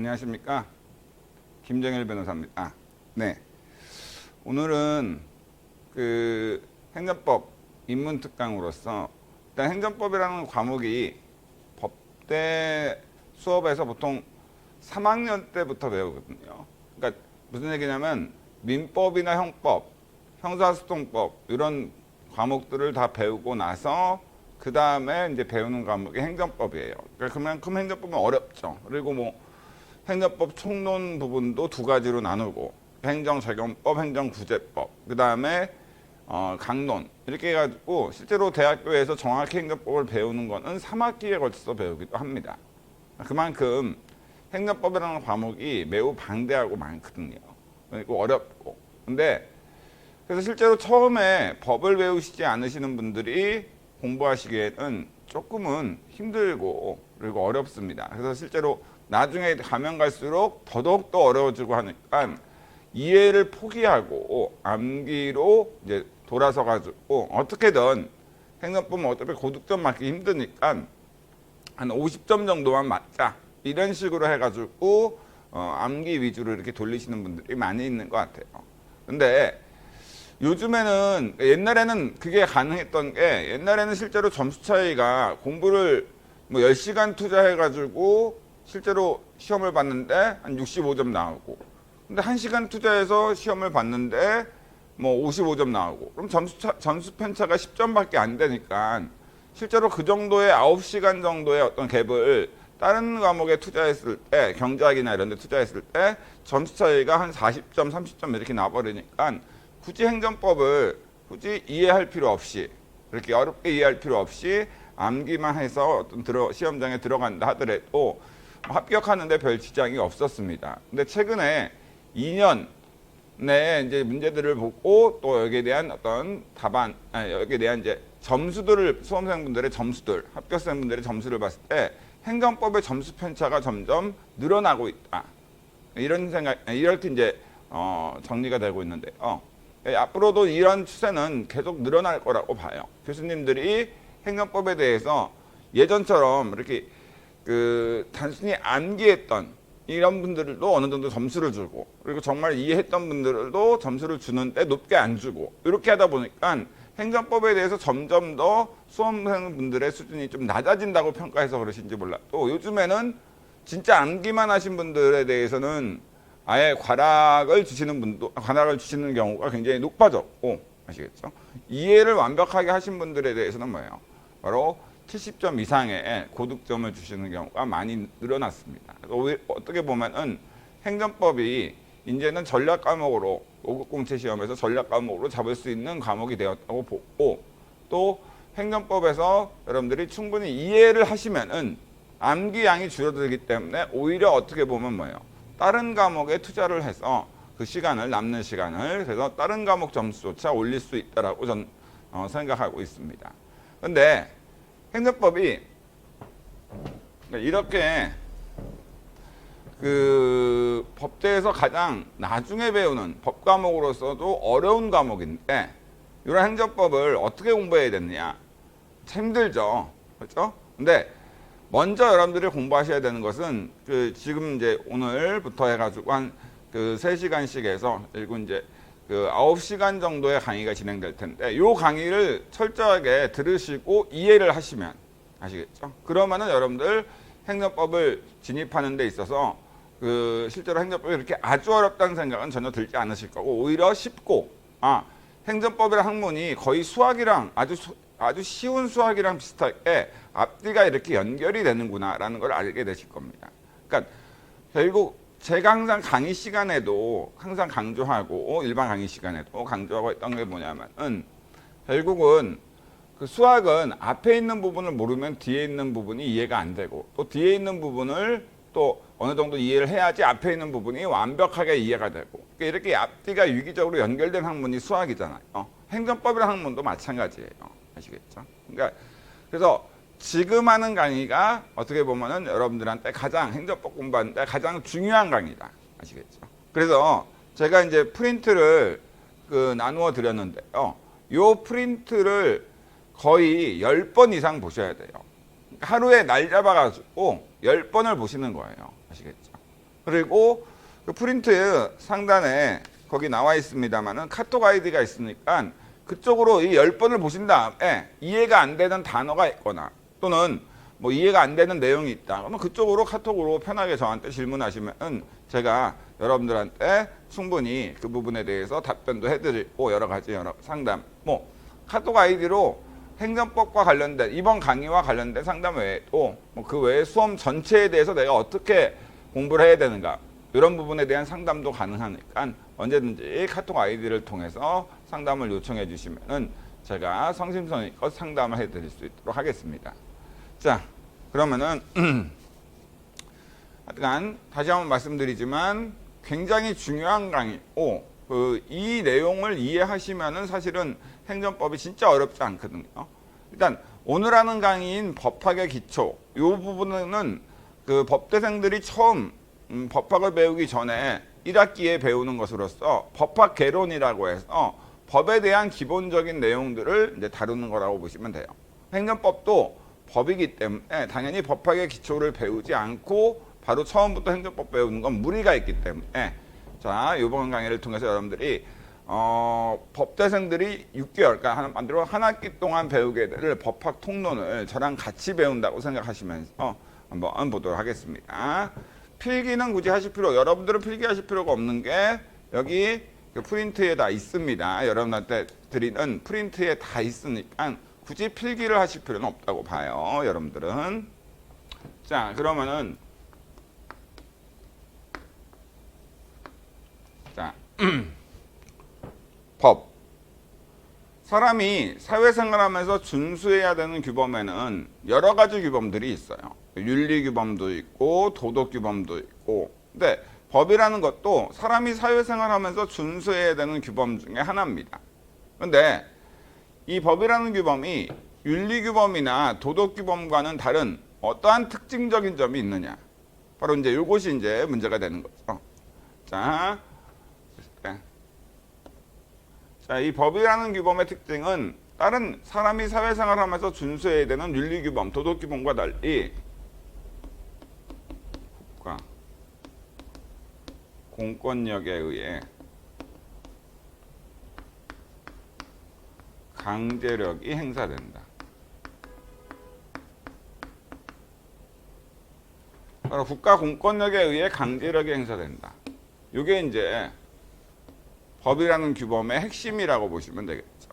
안녕하십니까. 김정일 변호사입니다. 네. 오늘은 행정법 입문특강으로서 일단 행정법이라는 과목이 법대 수업에서 보통 3학년 때부터 배우거든요. 그러니까 무슨 얘기냐면 민법이나 형법, 형사소송법 이런 과목들을 다 배우고 나서 그 다음에 이제 배우는 과목이 행정법이에요. 그러니까 그만큼 행정법은 어렵죠. 그리고 뭐 행정법 총론 부분도 두 가지로 나누고 행정적용법, 행정구제법, 그 다음에 강론 이렇게 해가지고 실제로 대학교에서 정확히 행정법을 배우는 거는 3학기에 걸쳐서 배우기도 합니다. 그만큼 행정법이라는 과목이 매우 방대하고 많거든요. 그리고 어렵고. 근데 그래서 실제로 처음에 법을 배우시지 않으시는 분들이 공부하시기에는 조금은 힘들고 그리고 어렵습니다. 그래서 실제로 나중에 가면 갈수록 더더욱 더 어려워지고 하니까 이해를 포기하고 암기로 이제 돌아서 가지고 어떻게든 행정법은 어차피 고득점 맞기 힘드니까 한 50점 정도만 맞자 이런 식으로 해가지고 암기 위주로 이렇게 돌리시는 분들이 많이 있는 것 같아요. 근데 요즘에는 옛날에는 그게 가능했던 게 옛날에는 실제로 점수 차이가 공부를 뭐 10시간 투자해가지고 실제로 시험을 봤는데 한 65점 나오고 근데 1시간 투자해서 시험을 봤는데 뭐 55점 나오고 그럼 점수 편차가 10점밖에 안 되니까 실제로 그 정도의 9시간 정도의 어떤 갭을 다른 과목에 투자했을 때 경제학이나 이런 데 투자했을 때 점수 차이가 한 40점, 30점 이렇게 나버리니까 굳이 행정법을 굳이 이해할 필요 없이 그렇게 어렵게 이해할 필요 없이 암기만 해서 어떤 시험장에 들어간다 하더라도 합격하는데 별 지장이 없었습니다. 근데 최근에 2년 내에 이제 문제들을 보고 또 여기에 대한 어떤 여기에 대한 이제 점수들을 수험생분들의 점수들, 합격생분들의 점수를 봤을 때 행정법의 점수 편차가 점점 늘어나고 있다. 이런 생각, 이렇게 이제 정리가 되고 있는데요. 앞으로도 이런 추세는 계속 늘어날 거라고 봐요. 교수님들이 행정법에 대해서 예전처럼 이렇게 단순히 암기했던 이런 분들도 어느 정도 점수를 주고 그리고 정말 이해했던 분들도 점수를 주는데 높게 안 주고 이렇게 하다 보니까 행정법에 대해서 점점 더 수험생분들의 수준이 좀 낮아진다고 평가해서 그러신지 몰라도 요즘에는 진짜 암기만 하신 분들에 대해서는 아예 과락을 주시는 경우가 굉장히 높아졌고 아시겠죠? 이해를 완벽하게 하신 분들에 대해서는 뭐예요? 바로 70점 이상의 고득점을 주시는 경우가 많이 늘어났습니다. 어떻게 보면은 행정법이 이제는 전략 과목으로 5급 공채 시험에서 전략 과목으로 잡을 수 있는 과목이 되었다고 보고 또 행정법에서 여러분들이 충분히 이해를 하시면은 암기량이 줄어들기 때문에 오히려 어떻게 보면 뭐예요? 다른 과목에 투자를 해서 그 시간을 남는 시간을 그래서 다른 과목 점수조차 올릴 수 있다라고 전 생각하고 있습니다. 근데 행정법이 이렇게 법대에서 가장 나중에 배우는 법 과목으로서도 어려운 과목인데 이런 행정법을 어떻게 공부해야 되느냐? 참 힘들죠. 그렇죠? 근데 먼저 여러분들이 공부하셔야 되는 것은 지금 이제 오늘부터 해가지고 한 3시간씩 해서 그리고 이제 9시간 정도의 강의가 진행될 텐데 이 강의를 철저하게 들으시고 이해를 하시면 아시겠죠? 그러면은 여러분들 행정법을 진입하는 데 있어서 실제로 행정법이 이렇게 아주 어렵다는 생각은 전혀 들지 않으실 거고 오히려 쉽고 행정법이라는 학문이 거의 수학이랑 아주 쉬운 수학이랑 비슷하게 앞뒤가 이렇게 연결이 되는구나라는 걸 알게 되실 겁니다. 그러니까 결국 제가 항상 강의 시간에도 항상 강조하고 일반 강의 시간에도 강조하고 했던 게 뭐냐면은 결국은 수학은 앞에 있는 부분을 모르면 뒤에 있는 부분이 이해가 안 되고 또 뒤에 있는 부분을 또 어느 정도 이해를 해야지 앞에 있는 부분이 완벽하게 이해가 되고 이렇게 앞뒤가 유기적으로 연결된 학문이 수학이잖아요. 행정법이라는 학문도 마찬가지예요. 아시겠죠? 그러니까 그래서 지금 하는 강의가 어떻게 보면은 여러분들한테 가장 행정법 공부하는데 가장 중요한 강의다. 아시겠죠? 그래서 제가 이제 프린트를 나누어 드렸는데요. 요 프린트를 거의 10번 이상 보셔야 돼요. 하루에 날 잡아가지고 10번을 보시는 거예요. 아시겠죠? 그리고 그 프린트 상단에 거기 나와 있습니다만은 카톡 아이디가 있으니까 그쪽으로 이 10번을 보신 다음에 이해가 안 되는 단어가 있거나 또는 뭐 이해가 안 되는 내용이 있다. 그러면 그쪽으로 카톡으로 편하게 저한테 질문하시면 제가 여러분들한테 충분히 그 부분에 대해서 답변도 해드리고 여러 가지 상담, 뭐 카톡 아이디로 행정법과 관련된 이번 강의와 관련된 상담 외에도 뭐 그 외에 수험 전체에 대해서 내가 어떻게 공부를 해야 되는가 이런 부분에 대한 상담도 가능하니까 언제든지 카톡 아이디를 통해서 상담을 요청해 주시면은 제가 성심성의껏 상담을 해드릴 수 있도록 하겠습니다. 자, 그러면은 하여간 다시 한번 말씀드리지만 굉장히 중요한 강의고 이 내용을 이해하시면은 사실은 행정법이 진짜 어렵지 않거든요. 일단 오늘 하는 강의인 법학의 기초 이 부분은 그 법대생들이 처음 법학을 배우기 전에 1학기에 배우는 것으로서 법학 개론이라고 해서 법에 대한 기본적인 내용들을 이제 다루는 거라고 보시면 돼요. 행정법도 법이기 때문에 당연히 법학의 기초를 배우지 않고 바로 처음부터 행정법 배우는 건 무리가 있기 때문에 자, 이번 강의를 통해서 여러분들이 법대생들이 6개월, 그러니까 반대로 한 학기 동안 배우게 될 법학 통론을 저랑 같이 배운다고 생각하시면서 한번 보도록 하겠습니다. 필기는 굳이 하실 여러분들은 필기하실 필요가 없는 게 여기 그 프린트에 다 있습니다. 여러분한테 드리는 프린트에 다 있으니까 굳이 필기를 하실 필요는 없다고 봐요. 여러분들은. 자, 그러면은 자, 법. 사람이 사회생활하면서 준수해야 되는 규범에는 여러 가지 규범들이 있어요. 윤리규범도 있고 도덕규범도 있고. 근데 법이라는 것도 사람이 사회생활하면서 준수해야 되는 규범 중에 하나입니다. 근데 이 법이라는 규범이 윤리규범이나 도덕규범과는 다른 어떠한 특징적인 점이 있느냐. 바로 이제 이것이 이제 문제가 되는 거죠. 자, 이 법이라는 규범의 특징은 다른 사람이 사회생활하면서 준수해야 되는 윤리규범, 도덕규범과 달리 국가 공권력에 의해 강제력이 행사된다. 바로 국가 공권력에 의해 강제력이 행사된다. 이게 이제 법이라는 규범의 핵심이라고 보시면 되겠죠.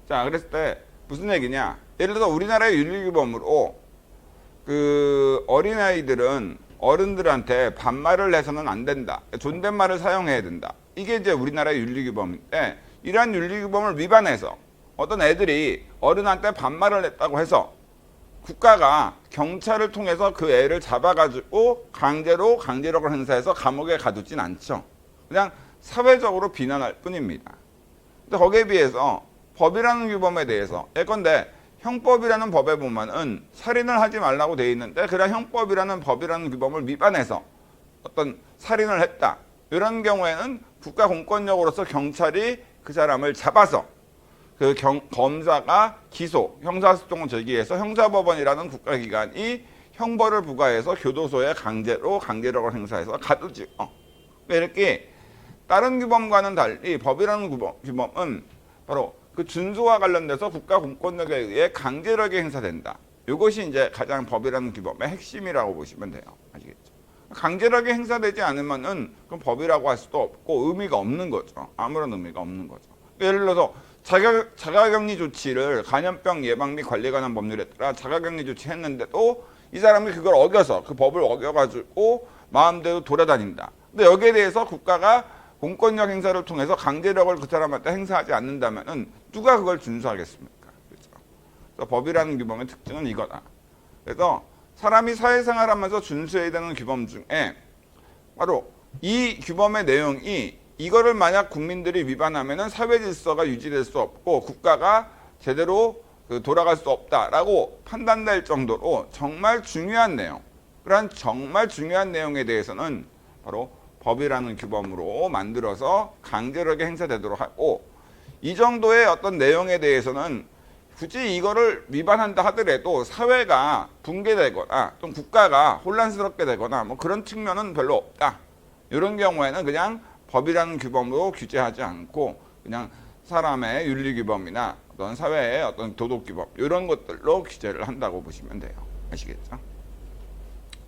자, 그랬을 때 무슨 얘기냐? 예를 들어 우리나라의 윤리규범으로 그 어린아이들은 어른들한테 반말을 해서는 안 된다. 존댓말을 사용해야 된다. 이게 이제 우리나라의 윤리규범인데 이러한 윤리규범을 위반해서 어떤 애들이 어른한테 반말을 했다고 해서 국가가 경찰을 통해서 그 애를 잡아가지고 강제력을 행사해서 감옥에 가두진 않죠. 그냥 사회적으로 비난할 뿐입니다. 근데 거기에 비해서 법이라는 규범에 대해서 예컨대 형법이라는 법에 보면은 살인을 하지 말라고 돼 있는데 그런 형법이라는 법이라는 규범을 위반해서 어떤 살인을 했다. 이런 경우에는 국가 공권력으로서 경찰이 그 사람을 잡아서 그 검사가 기소, 형사소송을 제기해서 형사법원이라는 국가기관이 형벌을 부과해서 교도소에 강제력을 행사해서 가두죠. 이렇게 다른 규범과는 달리 법이라는 규범은 바로 그 준수와 관련돼서 국가 공권력에 의해 강제력이 행사된다. 이것이 이제 가장 법이라는 규범의 핵심이라고 보시면 돼요. 아시겠죠? 강제력이 행사되지 않으면은 그건 법이라고 할 수도 없고 의미가 없는 거죠. 아무런 의미가 없는 거죠. 예를 들어서 자가격리 조치를 감염병 예방 및 관리에 관한 법률에 따라 자가격리 조치했는데도 이 사람이 그걸 어겨서 그 법을 어겨가지고 마음대로 돌아다닌다. 근데 여기에 대해서 국가가 공권력 행사를 통해서 강제력을 그 사람한테 행사하지 않는다면은 누가 그걸 준수하겠습니까? 그렇죠? 그래서 법이라는 규범의 특징은 이거다. 그래서 사람이 사회생활하면서 준수해야 되는 규범 중에 바로 이 규범의 내용이 이거를 만약 국민들이 위반하면은 사회 질서가 유지될 수 없고 국가가 제대로 돌아갈 수 없다라고 판단될 정도로 정말 중요한 내용. 그런 정말 중요한 내용에 대해서는 바로 법이라는 규범으로 만들어서 강제력이 행사되도록 하고 이 정도의 어떤 내용에 대해서는 굳이 이거를 위반한다 하더라도 사회가 붕괴되거나 또 국가가 혼란스럽게 되거나 뭐 그런 측면은 별로 없다. 이런 경우에는 그냥 법이라는 규범으로 규제하지 않고 그냥 사람의 윤리규범이나 어떤 사회의 어떤 도덕규범 이런 것들로 규제를 한다고 보시면 돼요. 아시겠죠?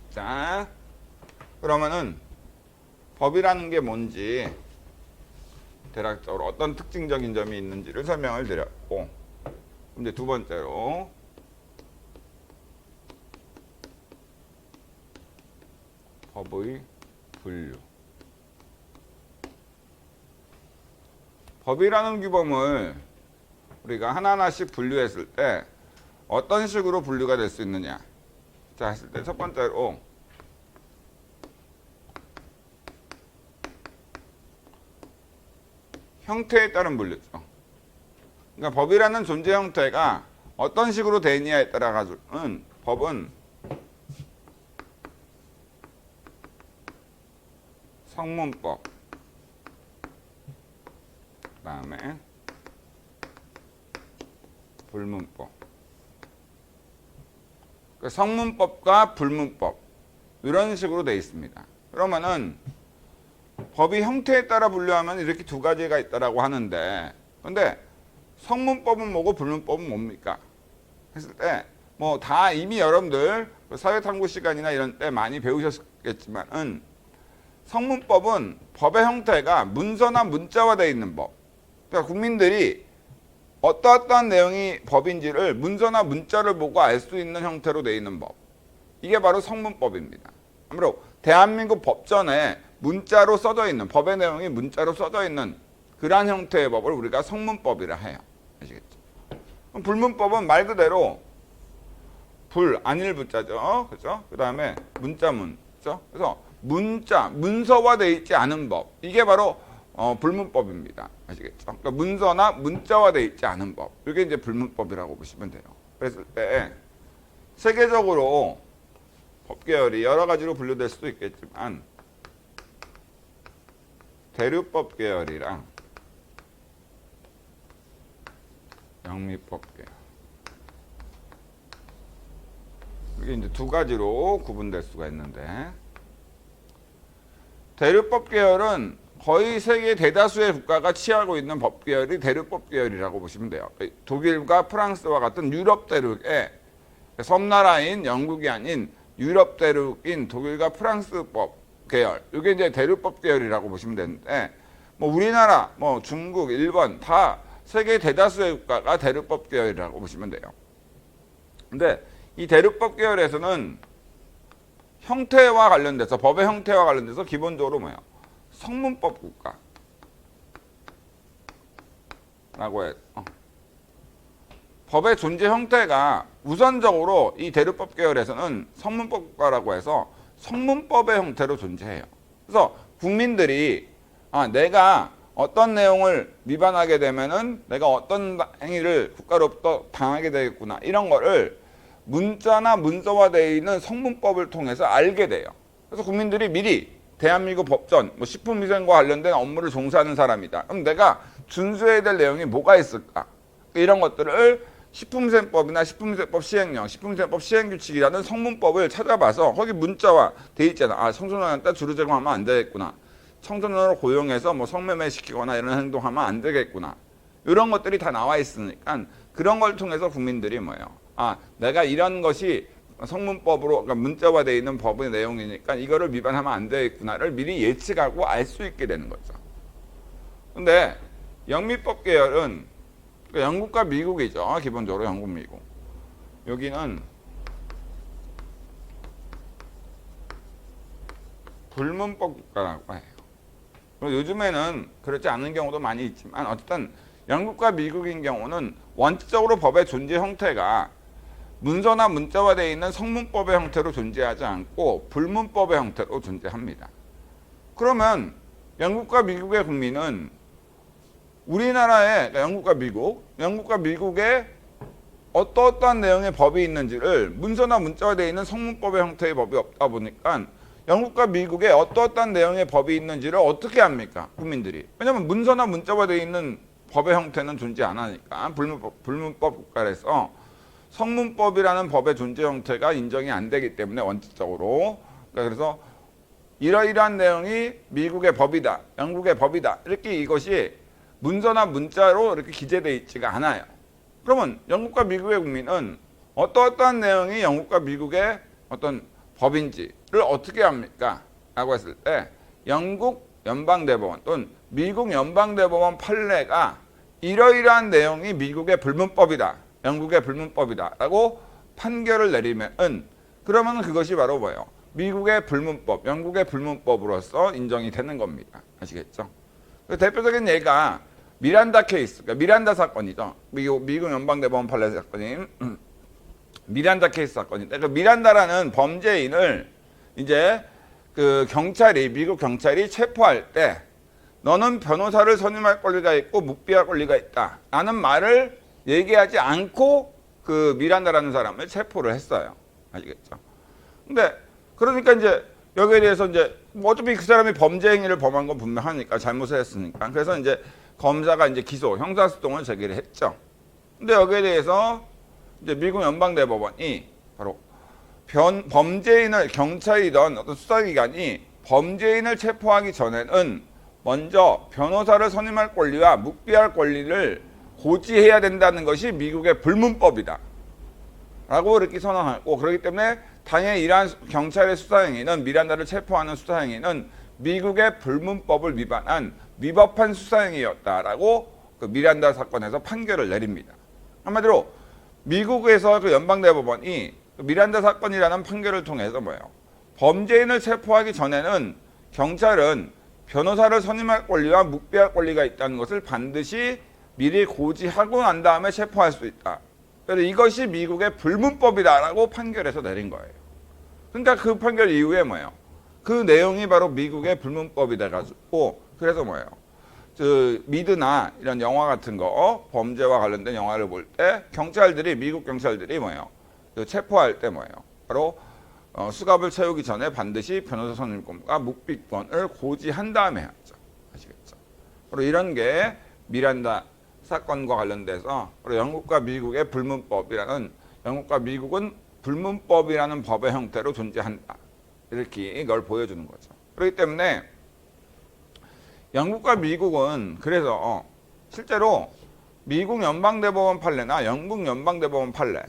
자, 그러면은 법이라는 게 뭔지 대략적으로 어떤 특징적인 점이 있는지를 설명을 드렸고, 이제 두 번째로 법의 분류. 법이라는 규범을 우리가 하나하나씩 분류했을 때 어떤 식으로 분류가 될 수 있느냐. 자, 했을 때 첫 번째로 형태에 따른 분류죠. 그러니까 법이라는 존재 형태가 어떤 식으로 되어 있냐에 따라 가지고는 법은 성문법, 그다음에 불문법. 그러니까 성문법과 불문법 이런 식으로 되어 있습니다. 그러면은 법이 형태에 따라 분류하면 이렇게 두 가지가 있다라고 하는데, 근데 성문법은 뭐고 불문법은 뭡니까? 했을 때 뭐 다 이미 여러분들 사회탐구 시간이나 이런 때 많이 배우셨겠지만은 성문법은 법의 형태가 문서나 문자화되어 있는 법. 그러니까 국민들이 어떠한 내용이 법인지를 문서나 문자를 보고 알 수 있는 형태로 되어 있는 법. 이게 바로 성문법입니다. 아무래도 대한민국 법전에 문자로 써져 있는, 법의 내용이 문자로 써져 있는 그러한 형태의 법을 우리가 성문법이라 해요. 아시겠죠? 그럼 불문법은 말 그대로 불, 아닐 부자죠. 그죠? 그 다음에 문자문. 그죠? 그래서 문서화되어 있지 않은 법. 이게 바로 불문법입니다. 아시겠죠? 그러니까 문서나 문자화되어 있지 않은 법. 이게 이제 불문법이라고 보시면 돼요. 그랬을 때 세계적으로 법 계열이 여러 가지로 분류될 수도 있겠지만 대륙법 계열이랑 영미법 계열. 이게 이제 두 가지로 구분될 수가 있는데, 대륙법 계열은 거의 세계 대다수의 국가가 취하고 있는 법 계열이 대륙법 계열이라고 보시면 돼요. 독일과 프랑스와 같은 유럽 대륙의 섬나라인 영국이 아닌 유럽 대륙인 독일과 프랑스법 계열, 이게 이제 대륙법 계열이라고 보시면 되는데, 뭐 우리나라, 뭐 중국, 일본 다 세계 대다수의 국가가 대륙법 계열이라고 보시면 돼요. 근데 이 대륙법 계열에서는 형태와 관련돼서, 법의 형태와 관련돼서 기본적으로 뭐예요? 성문법 국가라고 해요. 법의 존재 형태가 우선적으로 이 대륙법 계열에서는 성문법 국가라고 해서 성문법의 형태로 존재해요. 그래서 국민들이 내가 어떤 내용을 위반하게 되면은 내가 어떤 행위를 국가로부터 당하게 되겠구나, 이런 거를 문자나 문서화되어 있는 성문법을 통해서 알게 돼요. 그래서 국민들이 미리 대한민국 법전, 뭐 식품위생과 관련된 업무를 종사하는 사람이다. 그럼 내가 준수해야 될 내용이 뭐가 있을까? 이런 것들을 식품위생법이나 식품위생법 시행령, 식품위생법 시행규칙이라는 성문법을 찾아봐서 거기 문자화 돼 있잖아. 청소년한테 주류 제공하면 안 되겠구나. 청소년을 고용해서 뭐 성매매 시키거나 이런 행동하면 안 되겠구나. 이런 것들이 다 나와 있으니까 그런 걸 통해서 국민들이 뭐예요? 내가 이런 것이 성문법으로, 그러니까 문자화되어 있는 법의 내용이니까 이거를 위반하면 안 되겠구나를 미리 예측하고 알 수 있게 되는 거죠. 근데 영미법 계열은 영국과 미국이죠. 기본적으로 영국, 미국. 여기는 불문법 국가라고 해요. 요즘에는 그렇지 않은 경우도 많이 있지만 어쨌든 영국과 미국인 경우는 원칙적으로 법의 존재 형태가 문서나 문자화되어 있는 성문법의 형태로 존재하지 않고 불문법의 형태로 존재합니다. 그러면 영국과 미국의 국민은 우리나라의, 영국과 미국의 어떠한 내용의 법이 있는지를 문서나 문자화되어 있는 성문법의 형태의 법이 없다 보니까 영국과 미국에 어떠한 내용의 법이 있는지를 어떻게 합니까? 국민들이. 왜냐하면 문서나 문자화되어 있는 법의 형태는 존재 안 하니까 불문법 국가에서 성문법이라는 법의 존재 형태가 인정이 안 되기 때문에 원칙적으로 그래서 이러이러한 내용이 미국의 법이다, 영국의 법이다 이렇게 이것이 문서나 문자로 이렇게 기재되어 있지가 않아요. 그러면 영국과 미국의 국민은 어떠한 내용이 영국과 미국의 어떤 법인지를 어떻게 합니까? 라고 했을 때 영국 연방대법원 또는 미국 연방대법원 판례가 이러이러한 내용이 미국의 불문법이다, 영국의 불문법이다 라고 판결을 내리면은 그러면 그것이 바로 뭐예요? 미국의 불문법, 영국의 불문법으로서 인정이 되는 겁니다. 아시겠죠? 대표적인 예가 미란다 케이스, 그러니까 미란다 사건이죠. 미국 연방대법원 판례 사건인 미란다 케이스 사건인데 그 미란다라는 범죄인을 이제 그 미국 경찰이 체포할 때 너는 변호사를 선임할 권리가 있고 묵비할 권리가 있다 라는 말을 얘기하지 않고 그 미란다라는 사람을 체포를 했어요. 아시겠죠? 근데 그러니까 이제 여기에 대해서 이제 어차피 그 사람이 범죄 행위를 범한 건 분명하니까 잘못을 했으니까 그래서 이제 검사가 이제 형사소송을 제기를 했죠. 근데 여기에 대해서 이제 미국 연방대법원이 바로 범죄인을 경찰이든 어떤 수사기관이 범죄인을 체포하기 전에는 먼저 변호사를 선임할 권리와 묵비할 권리를 고지해야 된다는 것이 미국의 불문법이다 라고 이렇게 선언하고 그렇기 때문에 당연히 이러한 경찰의 수사행위는 미란다를 체포하는 수사행위는 미국의 불문법을 위반한 위법한 수사행위였다라고 그 미란다 사건에서 판결을 내립니다. 한마디로 미국에서 그 연방대법원이 그 미란다 사건이라는 판결을 통해서 뭐예요? 범죄인을 체포하기 전에는 경찰은 변호사를 선임할 권리와 묵비할 권리가 있다는 것을 반드시 미리 고지하고 난 다음에 체포할 수 있다. 그래서 이것이 미국의 불문법이다라고 판결해서 내린 거예요. 그러니까 그 판결 이후에 뭐예요? 그 내용이 바로 미국의 불문법이 돼가지고 그래서 뭐예요? 미드나 이런 영화 같은 거 범죄와 관련된 영화를 볼 때 미국 경찰들이 뭐예요? 체포할 때 뭐예요? 바로 수갑을 채우기 전에 반드시 변호사 선임권과 묵비권을 고지한 다음에 하죠. 아시겠죠? 바로 이런 게 미란다 사건과 관련돼서 바로 영국과 미국의 불문법이라는 영국과 미국은 불문법이라는 법의 형태로 존재한다. 이렇게 이걸 보여주는 거죠. 그렇기 때문에 영국과 미국은 그래서 실제로 미국 연방대법원 판례나 영국 연방대법원 판례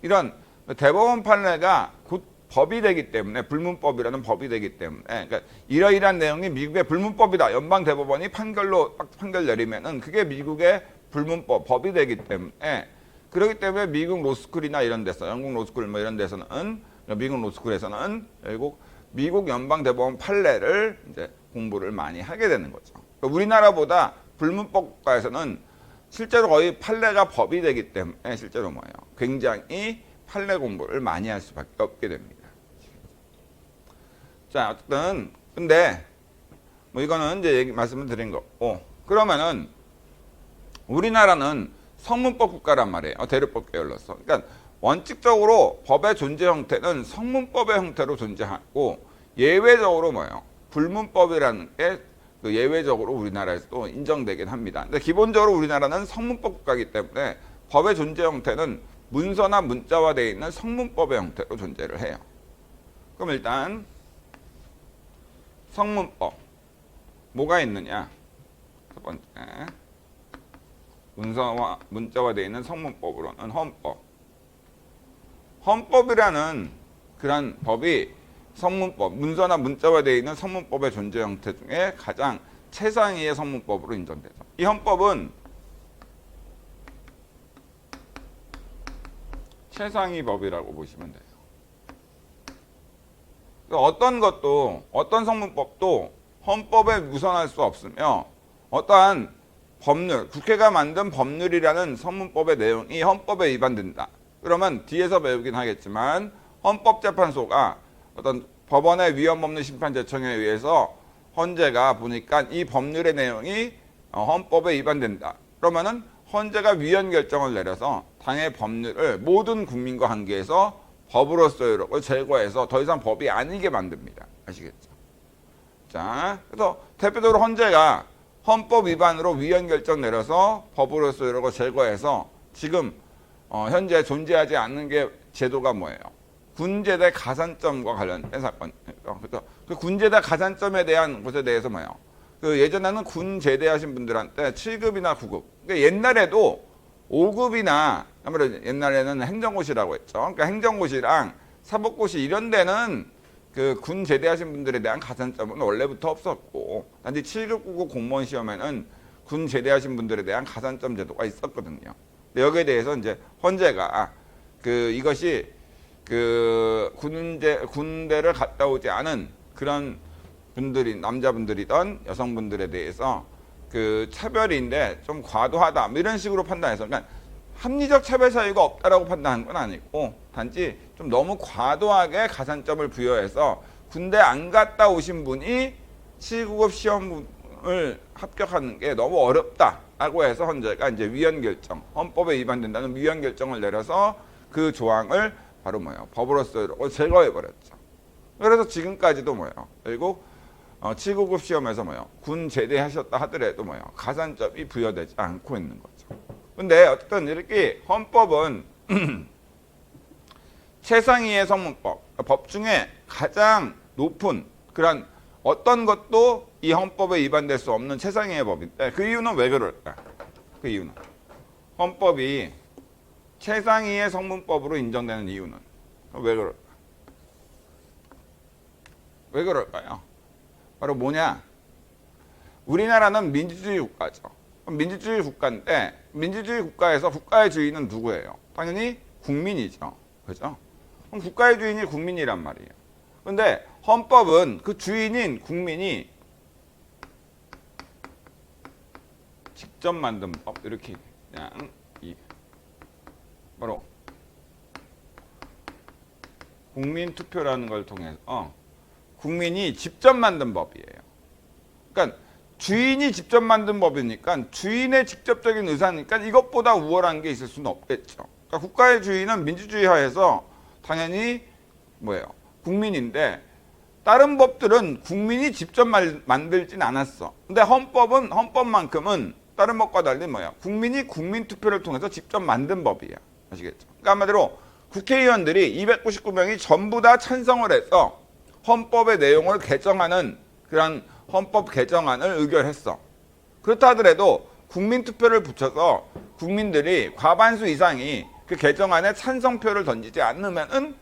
이런 대법원 판례가 곧 법이 되기 때문에 불문법이라는 법이 되기 때문에 그러니까 이러이러한 내용이 미국의 불문법이다. 연방대법원이 판결 내리면은 그게 미국의 불문법 법이 되기 때문에 그렇기 때문에 미국 로스쿨이나 이런 데서 영국 로스쿨 뭐 이런 데서는 미국 로스쿨에서는 결국 미국 연방대법원 판례를 이제 공부를 많이 하게 되는 거죠. 그러니까 우리나라보다 불문법 국가에서는 실제로 거의 판례가 법이 되기 때문에 실제로 뭐예요? 굉장히 판례 공부를 많이 할 수밖에 없게 됩니다. 자, 어쨌든 근데 뭐 이거는 이제 말씀을 드린 거고 그러면은 우리나라는 성문법 국가란 말이에요. 대륙법 계열로서. 그러니까 원칙적으로 법의 존재 형태는 성문법의 형태로 존재하고 예외적으로 뭐예요? 불문법이라는 게 그 예외적으로 우리나라에서도 인정되긴 합니다. 근데 기본적으로 우리나라는 성문법 국가이기 때문에 법의 존재 형태는 문서나 문자화되어 있는 성문법의 형태로 존재를 해요. 그럼 일단 성문법 뭐가 있느냐? 첫 번째 문서와 문자화되어 있는 성문법으로는 헌법. 헌법이라는 그런 법이 성문법, 문서나 문자화되어 있는 성문법의 존재 형태 중에 가장 최상위의 성문법으로 인정되죠. 이 헌법은 최상위 법이라고 보시면 돼요. 어떤 성문법도 헌법에 무선할 수 없으며 어떠한 법률, 국회가 만든 법률이라는 성문법의 내용이 헌법에 위반된다. 그러면 뒤에서 배우긴 하겠지만 헌법재판소가 어떤 법원의 위헌 없는 심판 제청에 의해서 헌재가 보니까 이 법률의 내용이 헌법에 위반된다. 그러면은 헌재가 위헌 결정을 내려서 당의 법률을 모든 국민과 관계에서 법으로서의 이력을 제거해서 더 이상 법이 아니게 만듭니다. 아시겠죠? 자, 그래서 대표적으로 헌재가 헌법 위반으로 위헌 결정 내려서 법으로서 이러고 제거해서 지금 현재 존재하지 않는 게 제도가 뭐예요? 군제대 가산점과 관련된 사건. 그래서 그 군제대 가산점에 대한 것에 대해서 뭐예요? 그 예전에는 군 제대하신 분들한테 7급이나 9급. 그러니까 옛날에도 5급이나 아무래도 옛날에는 행정고시라고 했죠. 그러니까 행정고시랑 사법고시 이런 데는 그 군 제대하신 분들에 대한 가산점은 원래부터 없었고 단지 7급, 9급 공무원 시험에는 군 제대하신 분들에 대한 가산점 제도가 있었거든요. 근데 여기에 대해서 이제 헌재가 이것이 군대를 갔다 오지 않은 그런 분들이 남자분들이던 여성분들에 대해서 그 차별인데 좀 과도하다 뭐 이런 식으로 판단해서 그러니까 합리적 차별 사유가 없다라고 판단한 건 아니고 단지 좀 너무 과도하게 가산점을 부여해서 군대 안 갔다 오신 분이 7구급 시험을 합격하는 게 너무 어렵다라고 해서 헌재가 이제 위헌 결정, 헌법에 위반된다는 위헌 결정을 내려서 그 조항을 바로 뭐예요? 법으로서 제거해 버렸죠. 그래서 지금까지도 뭐예요? 결국 7구급 시험에서 뭐예요? 군 제대하셨다 하더라도 뭐예요? 가산점이 부여되지 않고 있는 거죠. 근데 어쨌든 이렇게 헌법은 최상위의 성문법, 법 중에 가장 높은 그런 어떤 것도 이 헌법에 위반될 수 없는 최상위의 법인데 그 이유는 왜 그럴까? 그 이유는 헌법이 최상위의 성문법으로 인정되는 이유는 왜 그럴까? 왜 그럴까요? 바로 뭐냐? 우리나라는 민주주의 국가죠. 민주주의 국가인데 민주주의 국가에서 국가의 주인은 누구예요? 당연히 국민이죠. 그죠? 그럼 국가의 주인이 국민이란 말이에요. 근데 헌법은 그 주인인 국민이 직접 만든 법 이렇게 그냥 바로 국민투표라는 걸 통해서 국민이 직접 만든 법이에요. 그러니까 주인이 직접 만든 법이니까 주인의 직접적인 의사니까 이것보다 우월한 게 있을 수는 없겠죠. 그러니까 국가의 주인은 민주주의 하에서 당연히 뭐예요? 국민인데 다른 법들은 국민이 직접 만들진 않았어. 근데 헌법만큼은 다른 법과 달리 뭐야? 국민이 국민투표를 통해서 직접 만든 법이야. 아시겠죠? 그러니까 한마디로 국회의원들이 299명이 전부 다 찬성을 해서 헌법의 내용을 개정하는 그런 헌법 개정안을 의결했어. 그렇다 하더라도 국민투표를 붙여서 국민들이 과반수 이상이 그 개정안에 찬성표를 던지지 않으면은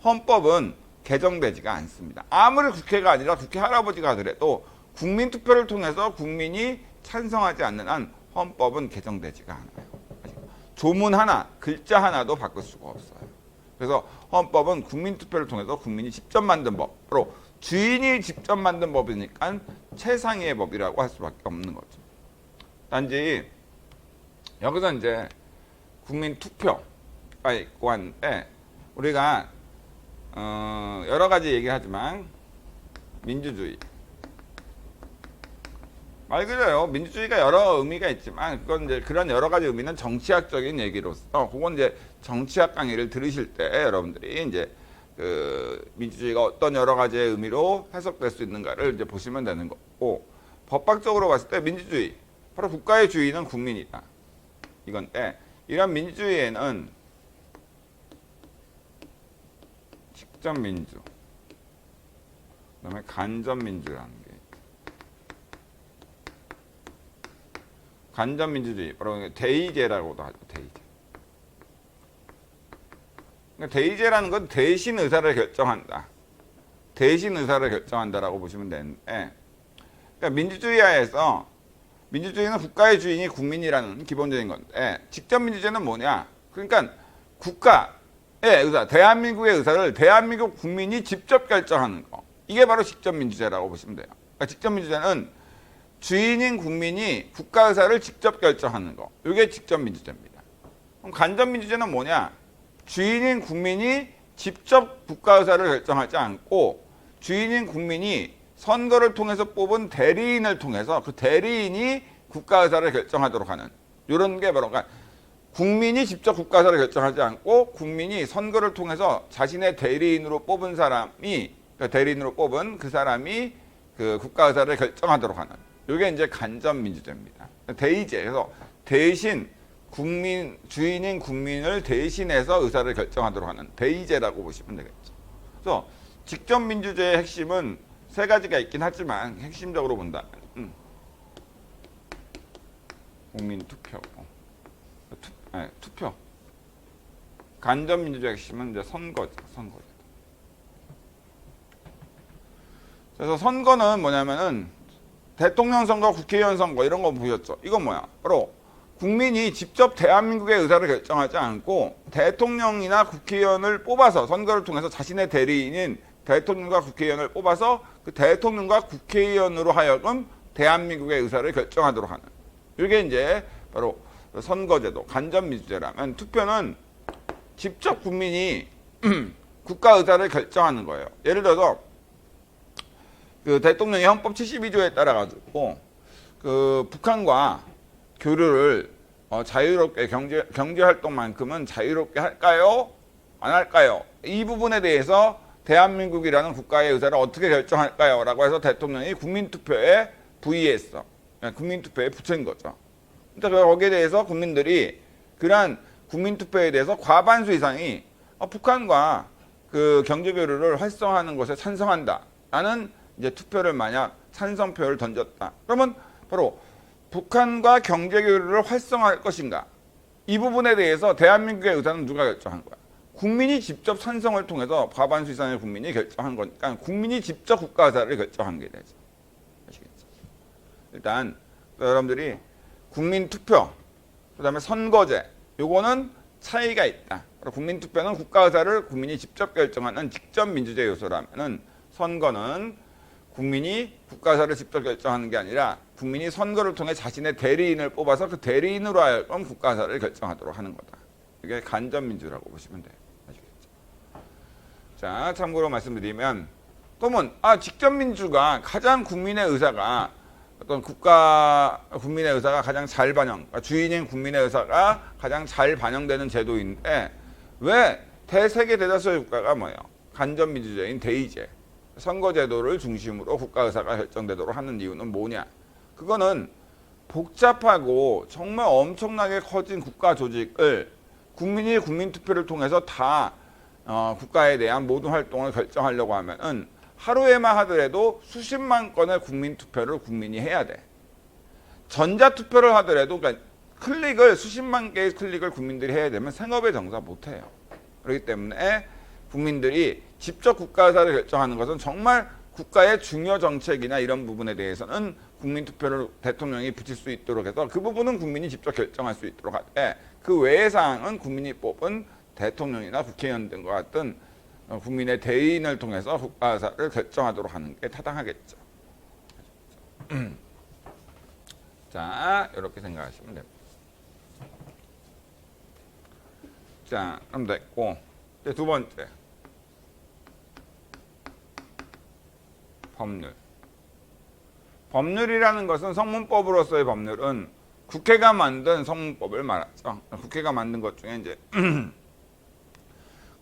헌법은 개정되지가 않습니다. 아무리 국회가 아니라 국회 할아버지가 하더라도 국민투표를 통해서 국민이 찬성하지 않는 한 헌법은 개정되지가 않아요. 조문 하나, 글자 하나도 바꿀 수가 없어요. 그래서 헌법은 국민투표를 통해서 국민이 직접 만든 법으로 주인이 직접 만든 법이니까 최상위의 법이라고 할 수밖에 없는 거죠. 단지 여기서 이제 국민투표가 있고 한데 우리가 여러 가지 얘기하지만 민주주의 말 그대로 민주주의가 여러 의미가 있지만 그건 이제 그런 여러 가지 의미는 정치학적인 얘기로서 그건 이제 정치학 강의를 들으실 때 여러분들이 이제 그 민주주의가 어떤 여러 가지의 의미로 해석될 수 있는가를 이제 보시면 되는 거고 법학적으로 봤을 때 민주주의 바로 국가의 주인은 국민이다 이건데 이런 민주주의에는 직접민주 그다음에 간접민주라는 게 간접민주주의 바로 대의제라고도 하죠. 대의제. 그러니까 대의제라는 건 대신 의사를 결정한다. 대신 의사를 결정한다라고 보시면 되는데 그러니까 민주주의 하에서 민주주의는 국가의 주인이 국민이라는 기본적인 건데 직접민주제는 뭐냐? 그러니까 국가의 의사, 대한민국의 의사를 대한민국 국민이 직접 결정하는 거. 이게 바로 직접민주제라고 보시면 돼요. 그러니까 직접민주제는 주인인 국민이 국가 의사를 직접 결정하는 거. 이게 직접민주제입니다. 그럼 간접민주제는 뭐냐? 주인인 국민이 직접 국가 의사를 결정하지 않고 주인인 국민이 선거를 통해서 뽑은 대리인을 통해서 그 대리인이 국가 의사를 결정하도록 하는 이런 게 바로 그러니까 국민이 직접 국가 의사를 결정하지 않고 국민이 선거를 통해서 자신의 대리인으로 뽑은 사람이 그러니까 대리인으로 뽑은 그 사람이 그 국가 의사를 결정하도록 하는 이게 이제 간접민주제입니다. 대의제. 그래서 대신 주인인 국민을 대신해서 의사를 결정하도록 하는 대의제라고 보시면 되겠죠. 그래서 직접 민주제의 핵심은 세 가지가 있긴 하지만 핵심적으로 본다면 국민 투표고 투표. 간접 민주주의 핵심은 이제 선거죠. 그래서 선거는 뭐냐면은 대통령 선거, 국회의원 선거 이런 거 보셨죠? 이건 뭐야? 바로 국민이 직접 대한민국의 의사를 결정하지 않고 대통령이나 국회의원을 뽑아서 선거를 통해서 자신의 대리인인 대통령과 국회의원을 뽑아서 그 대통령과 국회의원으로 하여금 대한민국의 의사를 결정하도록 하는 이게 이제 바로 선거제도, 간접민주제라면 투표는 직접 국민이 국가 의사를 결정하는 거예요. 예를 들어서 그 대통령이 헌법 72조에 따라 가지고 그 북한과 교류를 자유롭게 경제 활동만큼은 자유롭게 할까요? 안 할까요? 이 부분에 대해서 대한민국이라는 국가의 의사를 어떻게 결정할까요? 라고 해서 대통령이 국민투표에 부의했어. 국민투표에 붙인 거죠. 그러니까 거기에 대해서 국민들이 그러한 국민투표에 대해서 과반수 이상이 북한과 그 경제교류를 활성화하는 것에 찬성한다. 라는 이제 투표를 만약 찬성표를 던졌다. 그러면 바로 북한과 경제교류를 활성화할 것인가? 이 부분에 대해서 대한민국의 의사는 누가 결정한 거야? 국민이 직접 찬성을 통해서 과반수 이상의 국민이 결정한 거니까 국민이 직접 국가 의사를 결정한 게 되죠. 아시겠죠? 일단 여러분들이 국민투표, 그다음에 선거제, 요거는 차이가 있다. 국민투표는 국가 의사를 국민이 직접 결정하는 직접 민주제 요소라면은 선거는 국민이 국가 의사를 직접 결정하는 게 아니라 국민이 선거를 통해 자신의 대리인을 뽑아서 그 대리인으로 하여금 국가 의사를 결정하도록 하는 거다. 이게 간접민주라고 보시면 돼요. 아시겠죠? 자, 참고로 말씀드리면 그러면 직접 민주가 가장 국민의 의사가 어떤 국민의 의사가 가장 잘 그러니까 주인인 국민의 의사가 가장 잘 반영되는 제도인데 왜 대세계 대다수의 국가가 뭐예요? 간접민주제인 대의제, 선거제도를 중심으로 국가의사가 결정되도록 하는 이유는 뭐냐? 그거는 복잡하고 정말 엄청나게 커진 국가 조직을 국민이 국민투표를 통해서 다 국가에 대한 모든 활동을 결정하려고 하면은 하루에만 하더라도 수십만 건의 국민투표를 국민이 해야 돼. 전자투표를 하더라도 그러니까 수십만 개의 클릭을 국민들이 해야 되면 생업의 정사 못해요. 그렇기 때문에 국민들이 직접 국가의사를 결정하는 것은 정말 국가의 중요 정책이나 이런 부분에 대해서는 국민투표를 대통령이 붙일 수 있도록 해서 그 부분은 국민이 직접 결정할 수 있도록 하되 그 외의 사항은 국민이 뽑은 대통령이나 국회의원 등과 같은 국민의 대의인을 통해서 국가의사를 결정하도록 하는 게 타당하겠죠. 자, 이렇게 생각하시면 됩니다. 자, 그럼 됐고 이제 두 번째 법률. 법률이라는 것은 성문법으로서의 법률은 국회가 만든 성문법을 말하죠. 국회가 만든 것 중에 이제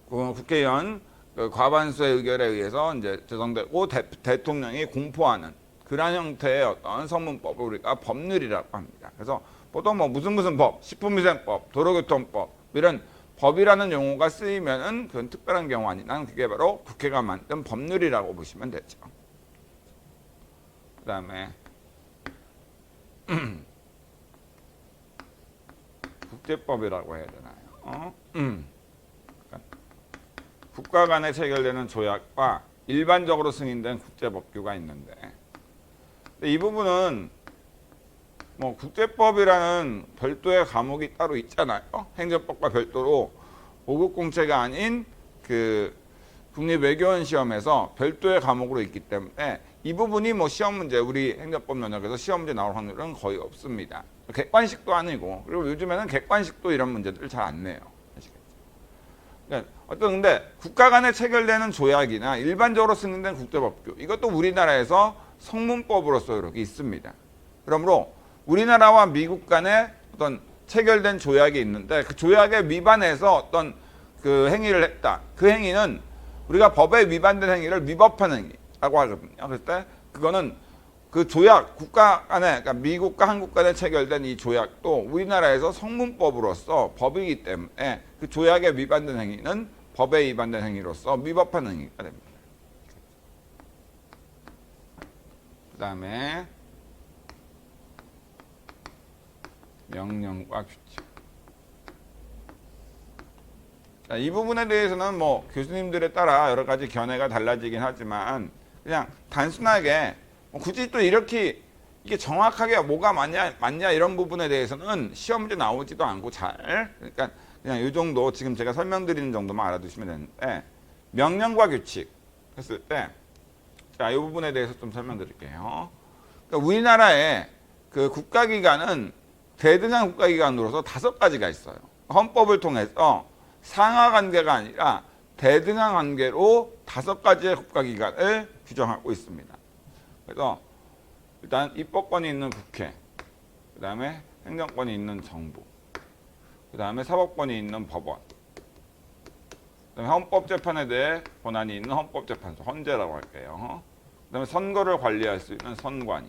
국회의원 과반수의 의결에 의해서 이제 제정되고 대통령이 공포하는 그런 형태의 어떤 성문법을 우리가 법률이라고 합니다. 그래서 보통 뭐 무슨 법, 식품위생법, 도로교통법 이런 법이라는 용어가 쓰이면은 그건 특별한 경우 아니라 그게 바로 국회가 만든 법률이라고 보시면 되죠. 그 다음에 국제법이라고 해야 되나요? 국가 간에 체결되는 조약과 일반적으로 승인된 국제법규가 있는데 이 부분은 뭐 국제법이라는 별도의 과목이 따로 있잖아요. 행정법과 별도로 5급 공채가 아닌 그 국립외교원 시험에서 별도의 과목으로 있기 때문에 이 부분이 뭐 시험 문제, 우리 행정법 영역에서 시험 문제 나올 확률은 거의 없습니다. 객관식도 아니고, 그리고 요즘에는 객관식도 이런 문제들을 잘 안 내요. 아시겠죠? 그러니까 근데 국가 간에 체결되는 조약이나 일반적으로 승인된 국제법규, 이것도 우리나라에서 성문법으로서 이렇게 있습니다. 그러므로 우리나라와 미국 간에 어떤 체결된 조약이 있는데 그 조약에 위반해서 어떤 그 행위를 했다. 그 행위는 우리가 법에 위반된 행위를 위법한 행위라고 하거든요. 그럴 때 그거는 그 조약 국가 간에 그러니까 미국과 한국 간에 체결된 이 조약도 우리나라에서 성문법으로서 법이기 때문에 그 조약에 위반된 행위는 법에 위반된 행위로서 위법한 행위가 됩니다. 그다음에 명령과 규칙. 자, 이 부분에 대해서는 뭐 교수님들에 따라 여러 가지 견해가 달라지긴 하지만 그냥 단순하게 뭐 굳이 또 이렇게 이게 정확하게 뭐가 맞냐 이런 부분에 대해서는 시험 문제 나오지도 않고 잘 그러니까 그냥 이 정도 지금 제가 설명드리는 정도만 알아두시면 되는데 명령과 규칙 했을 때 자, 이 부분에 대해서 좀 설명드릴게요. 그러니까 우리나라의 그 국가기관은 대등한 국가기관으로서 5가지가 있어요. 헌법을 통해서 상하 관계가 아니라 대등한 관계로 5가지의 국가기관을 규정하고 있습니다. 그래서 일단 입법권이 있는 국회, 그 다음에 행정권이 있는 정부, 그 다음에 사법권이 있는 법원, 그 다음에 헌법재판에 대해 권한이 있는 헌법재판소, 헌재라고 할게요. 그 다음에 선거를 관리할 수 있는 선관위.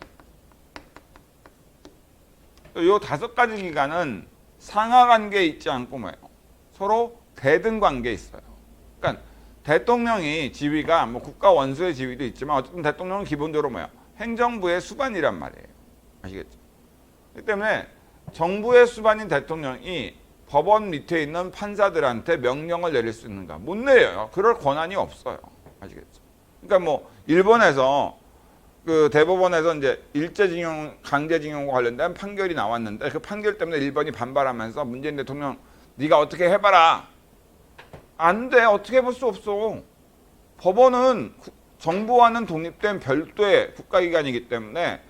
이 5가지 기관은 상하 관계에 있지 않고 뭐예요? 서로 대등 관계에 있어요. 그러니까 대통령이 지위가 뭐 국가 원수의 지위도 있지만 어쨌든 대통령은 기본적으로 뭐야? 행정부의 수반이란 말이에요. 아시겠죠? 그렇기 때문에 정부의 수반인 대통령이 법원 밑에 있는 판사들한테 명령을 내릴 수 있는가? 못 내려요. 그럴 권한이 없어요. 아시겠죠? 그러니까 뭐 일본에서 그 대법원에서 이제 일제징용, 강제징용과 관련된 판결이 나왔는데 그 판결 때문에 일본이 반발하면서 문재인 대통령 네가 어떻게 해봐라. 안 돼. 어떻게 해볼 수 없어. 법원은 정부와는 독립된 별도의 국가기관이기 때문에